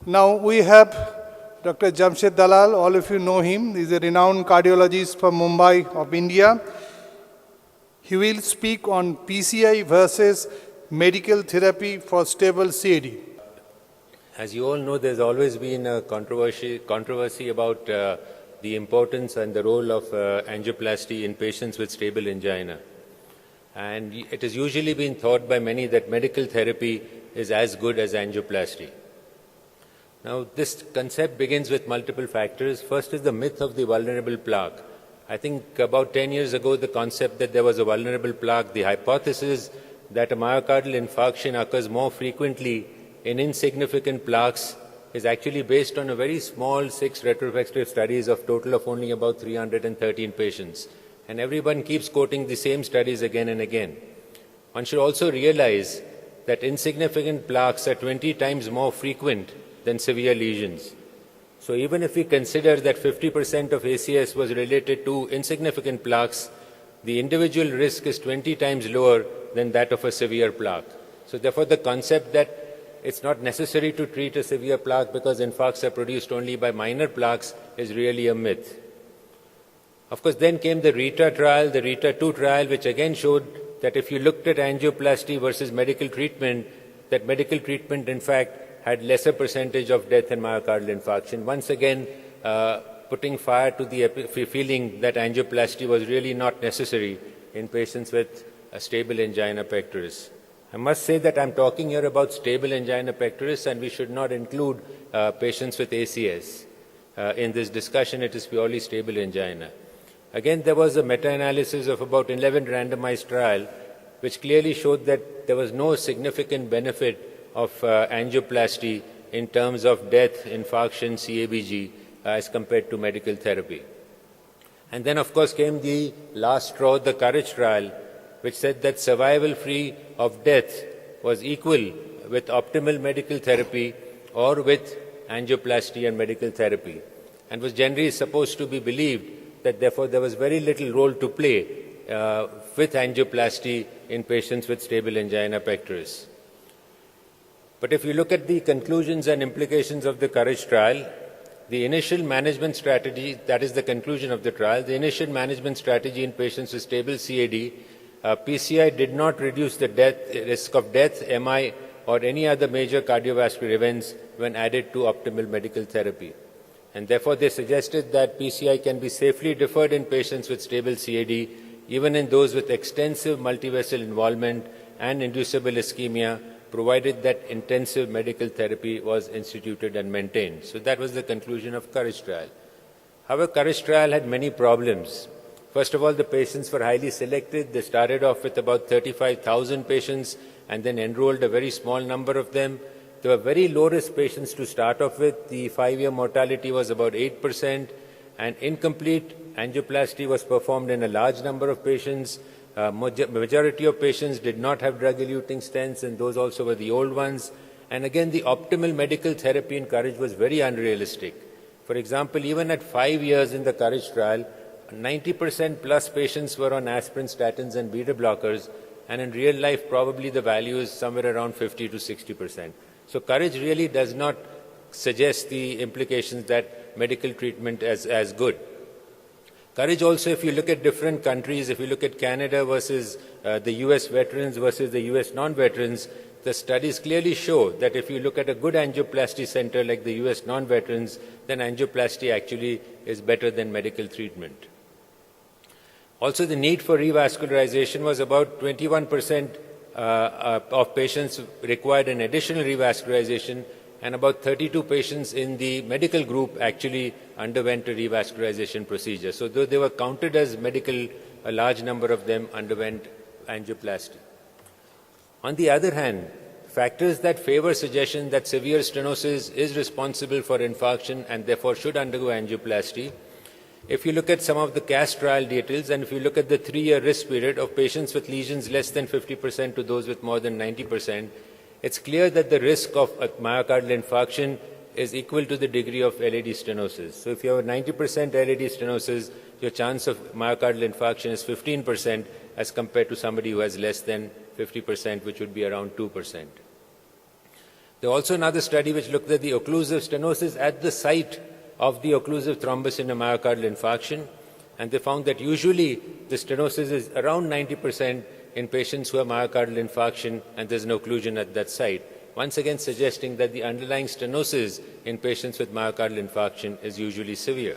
Now we have Dr. Jamshed Dalal. All of you know him. He is a renowned cardiologist from Mumbai of India. He will speak on PCI versus medical therapy for stable CAD. As you all know, there's always been a controversy about the importance and the role of angioplasty in patients with stable angina. And it has usually been thought by many that medical therapy is as good as angioplasty. Now, this concept begins with multiple factors. First is the myth of the vulnerable plaque. I think about 10 years ago, the concept that there was a vulnerable plaque, the hypothesis that a myocardial infarction occurs more frequently in insignificant plaques is actually based on a very small 6 retrospective studies of total of only about 313 patients. And everyone keeps quoting the same studies again and again. One should also realize that insignificant plaques are 20 times more frequent than severe lesions. So even if we consider that 50% of ACS was related to insignificant plaques, the individual risk is 20 times lower than that of a severe plaque. So therefore the concept that it's not necessary to treat a severe plaque because infarcts are produced only by minor plaques is really a myth. Of course, then came the RITA trial, the RITA-2 trial, which again showed that if you looked at angioplasty versus medical treatment, that medical treatment, in fact, had lesser percentage of death and myocardial infarction. Once again, putting fire to the feeling that angioplasty was really not necessary in patients with a stable angina pectoris. I must say that I'm talking here about stable angina pectoris, and we should not include patients with ACS. In this discussion, it is purely stable angina. Again, there was a meta-analysis of about 11 randomized trial, which clearly showed that there was no significant benefit of angioplasty in terms of death, infarction, CABG, as compared to medical therapy. And then, of course, came the last straw, the COURAGE trial, which said that survival-free of death was equal with optimal medical therapy or with angioplasty and medical therapy, and was generally supposed to be believed that therefore there was very little role to play with angioplasty in patients with stable angina pectoris. But if you look at the conclusions and implications of the COURAGE trial, the initial management strategy, that is the conclusion of the trial, the initial management strategy in patients with stable CAD, PCI did not reduce the risk of death, MI, or any other major cardiovascular events when added to optimal medical therapy. And therefore, they suggested that PCI can be safely deferred in patients with stable CAD, even in those with extensive multivessel involvement and inducible ischemia, provided that intensive medical therapy was instituted and maintained. So that was the conclusion of COURAGE trial. However, COURAGE trial had many problems. First of all, the patients were highly selected. They started off with about 35,000 patients and then enrolled a very small number of them. There were very low-risk patients to start off with. The 5-year mortality was about 8%, and incomplete angioplasty was performed in a large number of patients. Majority of patients did not have drug-eluting stents, and those also were the old ones. And again, the optimal medical therapy in COURAGE was very unrealistic. For example, even at 5 years in the COURAGE trial, 90% plus patients were on aspirin, statins, and beta blockers, and in real life, probably the value is somewhere around 50 to 60%. So COURAGE really does not suggest the implications that medical treatment is as good. COURAGE also, if you look at different countries, if you look at Canada versus the US veterans versus the US non-veterans, the studies clearly show that if you look at a good angioplasty center like the US non-veterans, then angioplasty actually is better than medical treatment. Also, the need for revascularization was about 21% of patients required an additional revascularization, and about 32 patients in the medical group actually underwent a revascularization procedure. So though they were counted as medical, a large number of them underwent angioplasty. On the other hand, factors that favor suggestion that severe stenosis is responsible for infarction and therefore should undergo angioplasty. If you look at some of the CAST trial details, and if you look at the 3-year risk period of patients with lesions less than 50% to those with more than 90%, it's clear that the risk of a myocardial infarction is equal to the degree of LAD stenosis. So if you have a 90% LAD stenosis, your chance of myocardial infarction is 15% as compared to somebody who has less than 50%, which would be around 2%. There was also another study which looked at the occlusive stenosis at the site of the occlusive thrombus in a myocardial infarction, and they found that usually the stenosis is around 90% in patients who have myocardial infarction and there's no occlusion at that site, once again suggesting that the underlying stenosis in patients with myocardial infarction is usually severe.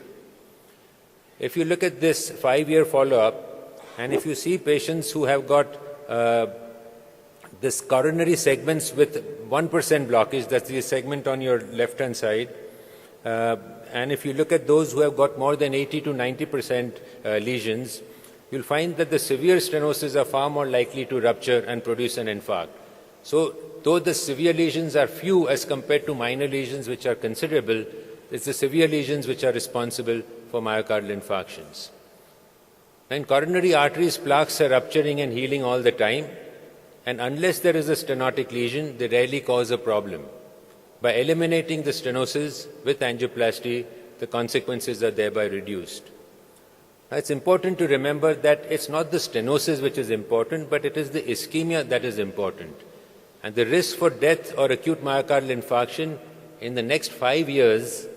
If you look at this 5-year follow-up, and if you see patients who have got this coronary segments with 1% blockage, that's the segment on your left-hand side, and if you look at those who have got more than 80 to 90% lesions, you'll find that the severe stenosis are far more likely to rupture and produce an infarct. So, though the severe lesions are few as compared to minor lesions which are considerable, it's the severe lesions which are responsible for myocardial infarctions. And coronary arteries plaques are rupturing and healing all the time, and unless there is a stenotic lesion, they rarely cause a problem. By eliminating the stenosis with angioplasty, the consequences are thereby reduced. Now, it's important to remember that it's not the stenosis which is important, but it is the ischemia that is important. And the risk for death or acute myocardial infarction in the next 5 years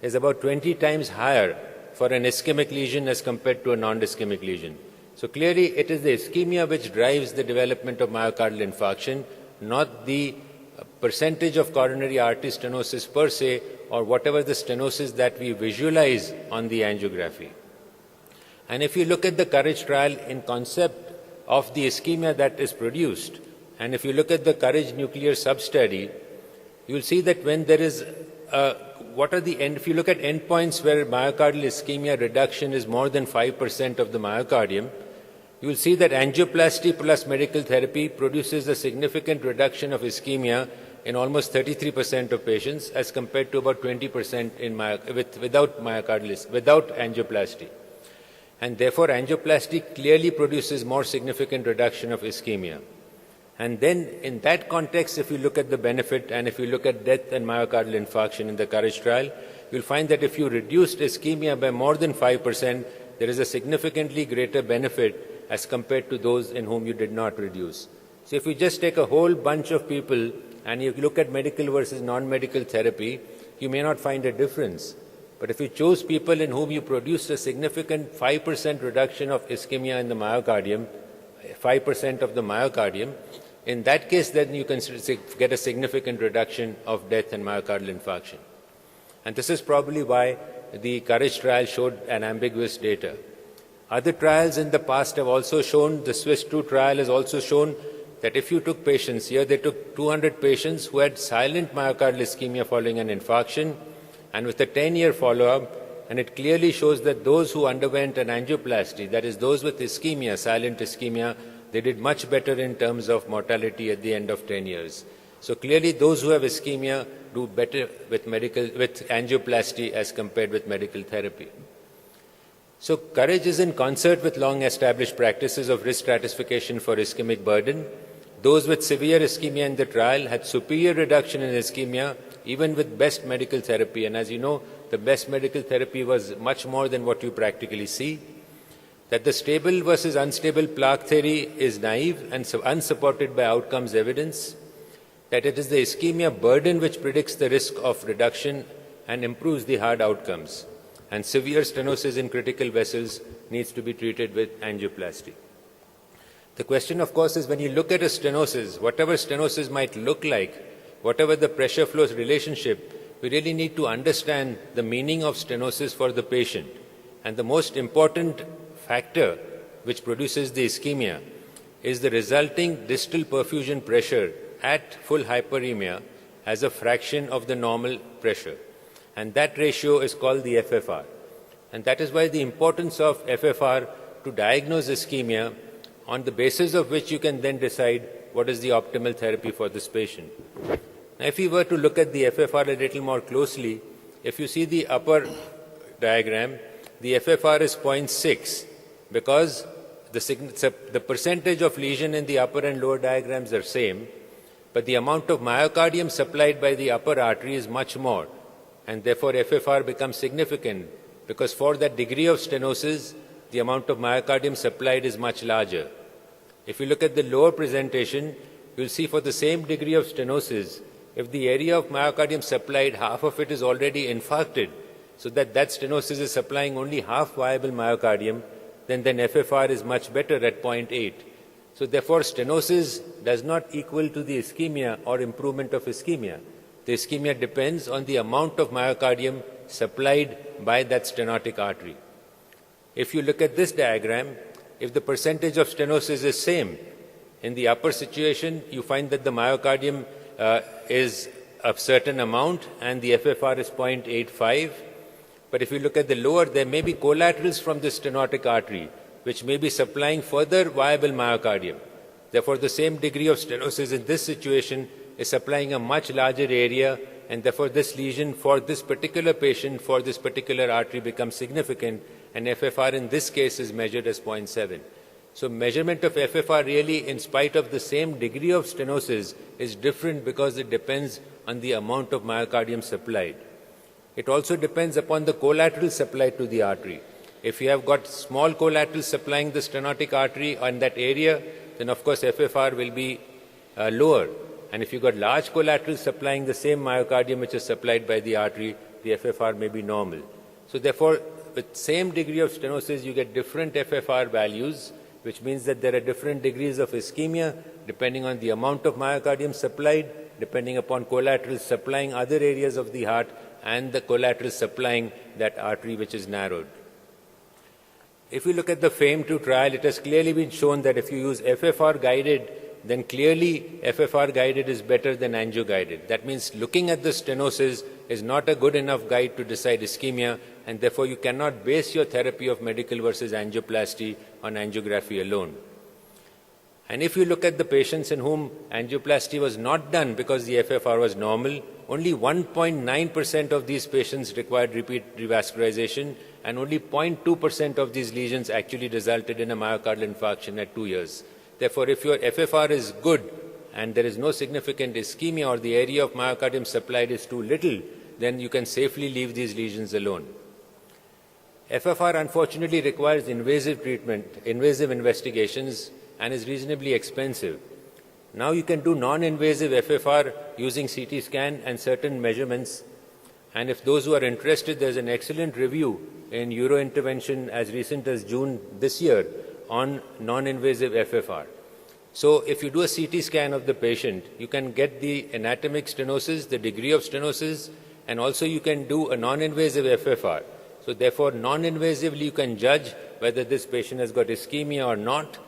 is about 20 times higher for an ischemic lesion as compared to a non-ischemic lesion. So clearly it is the ischemia which drives the development of myocardial infarction, not the percentage of coronary artery stenosis per se, or whatever the stenosis that we visualize on the angiography. And if you look at the COURAGE trial in concept of the ischemia that is produced, and if you look at the COURAGE nuclear substudy, you'll see that when there is if you look at endpoints where myocardial ischemia reduction is more than 5% of the myocardium, you will see that angioplasty plus medical therapy produces a significant reduction of ischemia in almost 33% of patients as compared to about 20% without angioplasty. And therefore, angioplasty clearly produces more significant reduction of ischemia. And then, in that context, if you look at the benefit and if you look at death and myocardial infarction in the COURAGE trial, you'll find that if you reduced ischemia by more than 5%, there is a significantly greater benefit as compared to those in whom you did not reduce. So if you just take a whole bunch of people and you look at medical versus non-medical therapy, you may not find a difference. But if you chose people in whom you produced a significant 5% reduction of ischemia in the myocardium, 5% of the myocardium, in that case, then you can get a significant reduction of death and myocardial infarction. And this is probably why the COURAGE trial showed an ambiguous data. Other trials in the past have also shown, the Swiss 2 trial has also shown that if you took patients, here they took 200 patients who had silent myocardial ischemia following an infarction, and with a 10-year follow-up, and it clearly shows that those who underwent an angioplasty, that is those with ischemia, silent ischemia, they did much better in terms of mortality at the end of 10 years. So clearly those who have ischemia do better with angioplasty as compared with medical therapy. So COURAGE is in concert with long-established practices of risk stratification for ischemic burden. Those with severe ischemia in the trial had superior reduction in ischemia even with best medical therapy. And as you know, the best medical therapy was much more than what you practically see. That the stable versus unstable plaque theory is naive and unsupported by outcomes evidence. That it is the ischemia burden which predicts the risk of reduction and improves the hard outcomes. And severe stenosis in critical vessels needs to be treated with angioplasty. The question, of course, is when you look at a stenosis, whatever stenosis might look like, whatever the pressure flows relationship, we really need to understand the meaning of stenosis for the patient. And the most important factor which produces the ischemia is the resulting distal perfusion pressure at full hyperemia as a fraction of the normal pressure. And that ratio is called the FFR. And that is why the importance of FFR to diagnose ischemia, on the basis of which you can then decide what is the optimal therapy for this patient. Now, if we were to look at the FFR a little more closely, if you see the upper diagram, the FFR is 0.6 because the percentage of lesion in the upper and lower diagrams are same, but the amount of myocardium supplied by the upper artery is much more, and therefore FFR becomes significant because for that degree of stenosis, the amount of myocardium supplied is much larger. If you look at the lower presentation, you'll see for the same degree of stenosis, if the area of myocardium supplied, half of it is already infarcted, so that stenosis is supplying only half viable myocardium, then FFR is much better at 0.8. So therefore, stenosis does not equal to the ischemia or improvement of ischemia. The ischemia depends on the amount of myocardium supplied by that stenotic artery. If you look at this diagram, if the percentage of stenosis is same, in the upper situation, you find that the myocardium is a certain amount and the FFR is 0.85. But if you look at the lower, there may be collaterals from the stenotic artery, which may be supplying further viable myocardium. Therefore, the same degree of stenosis in this situation is supplying a much larger area, and therefore this lesion for this particular patient, for this particular artery becomes significant, and FFR in this case is measured as 0.7. So measurement of FFR really, in spite of the same degree of stenosis, is different because it depends on the amount of myocardium supplied. It also depends upon the collateral supply to the artery. If you have got small collaterals supplying the stenotic artery on that area, then of course FFR will be lower. And if you've got large collaterals supplying the same myocardium which is supplied by the artery, the FFR may be normal. So therefore, with same degree of stenosis, you get different FFR values, which means that there are different degrees of ischemia depending on the amount of myocardium supplied, depending upon collaterals supplying other areas of the heart, and the collaterals supplying that artery which is narrowed. If we look at the FAME2 trial, it has clearly been shown that if you use FFR guided, then clearly FFR guided is better than angio guided. That means looking at the stenosis is not a good enough guide to decide ischemia, and therefore you cannot base your therapy of medical versus angioplasty on angiography alone. And if you look at the patients in whom angioplasty was not done because the FFR was normal, only 1.9% of these patients required repeat revascularization, and only 0.2% of these lesions actually resulted in a myocardial infarction at 2 years. Therefore, if your FFR is good and there is no significant ischemia or the area of myocardium supplied is too little, then you can safely leave these lesions alone. FFR unfortunately requires invasive treatment, invasive investigations, and is reasonably expensive. Now you can do non-invasive FFR using CT scan and certain measurements. And if those who are interested, there's an excellent review in Eurointervention as recent as June this year on non-invasive FFR. So if you do a CT scan of the patient, you can get the anatomic stenosis, the degree of stenosis, and also you can do a non-invasive FFR. So therefore, non-invasively you can judge whether this patient has got ischemia or not,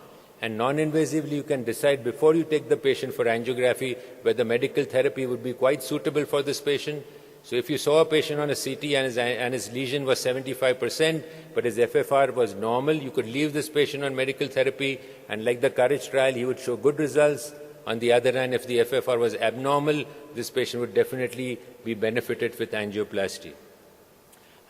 and non-invasively you can decide before you take the patient for angiography whether medical therapy would be quite suitable for this patient. So if you saw a patient on a CT and his lesion was 75%, but his FFR was normal, you could leave this patient on medical therapy, and like the COURAGE trial, he would show good results. On the other hand, if the FFR was abnormal, this patient would definitely be benefited with angioplasty.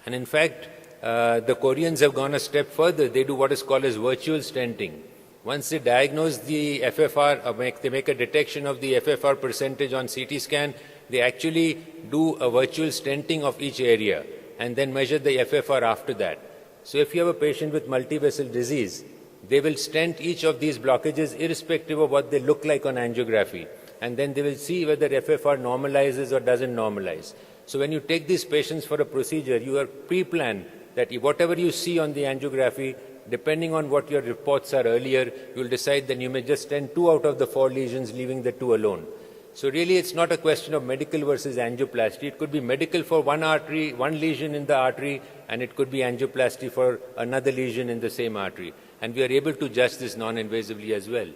And in fact, the Koreans have gone a step further. They do what is called as virtual stenting. Once they diagnose the FFR, they make a detection of the FFR percentage on CT scan, they actually do a virtual stenting of each area and then measure the FFR after that. So if you have a patient with multivessel disease, they will stent each of these blockages irrespective of what they look like on angiography. And then they will see whether FFR normalizes or doesn't normalize. So when you take these patients for a procedure, you are pre-planned that whatever you see on the angiography, depending on what your reports are earlier, you will decide that you may just stent 2 out of the 4 lesions, leaving the 2 alone. So really it's not a question of medical versus angioplasty. It could be medical for one artery, one lesion in the artery, and it could be angioplasty for another lesion in the same artery. And we are able to judge this non-invasively as well.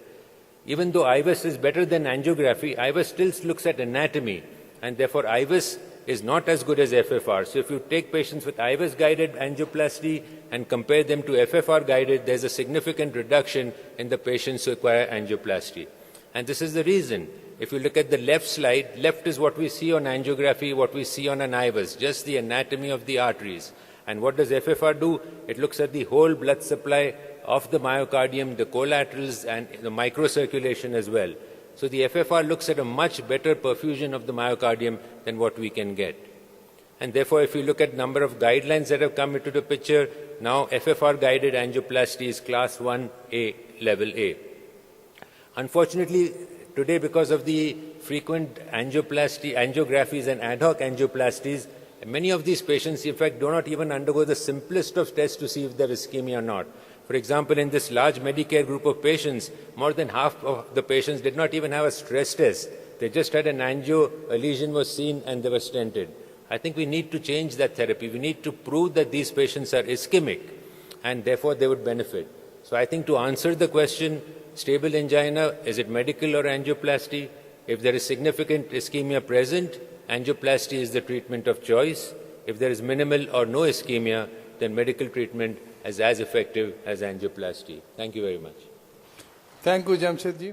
Even though IVUS is better than angiography, IVUS still looks at anatomy, and therefore IVUS is not as good as FFR. So if you take patients with IVUS-guided angioplasty and compare them to FFR-guided, there's a significant reduction in the patients who require angioplasty. And this is the reason. If you look at the left slide, left is what we see on angiography, what we see on an IVUS, just the anatomy of the arteries. And what does FFR do? It looks at the whole blood supply of the myocardium, the collaterals, and the microcirculation as well. So the FFR looks at a much better perfusion of the myocardium than what we can get. And therefore, if you look at number of guidelines that have come into the picture, now FFR-guided angioplasty is class 1A, level A. Unfortunately, today, because of the frequent angiographies and ad hoc angioplasties. Many of these patients, in fact, do not even undergo the simplest of tests to see if there is ischemia or not. For example, in this large Medicare group of patients, more than half of the patients did not even have a stress test. They just had an angio, a lesion was seen, and they were stented. I think we need to change that therapy. We need to prove that these patients are ischemic, and therefore they would benefit. So I think to answer the question, stable angina, is it medical or angioplasty? If there is significant ischemia present, angioplasty is the treatment of choice. If there is minimal or no ischemia, then medical treatment is as effective as angioplasty. Thank you very much. Thank you, Jamshed ji.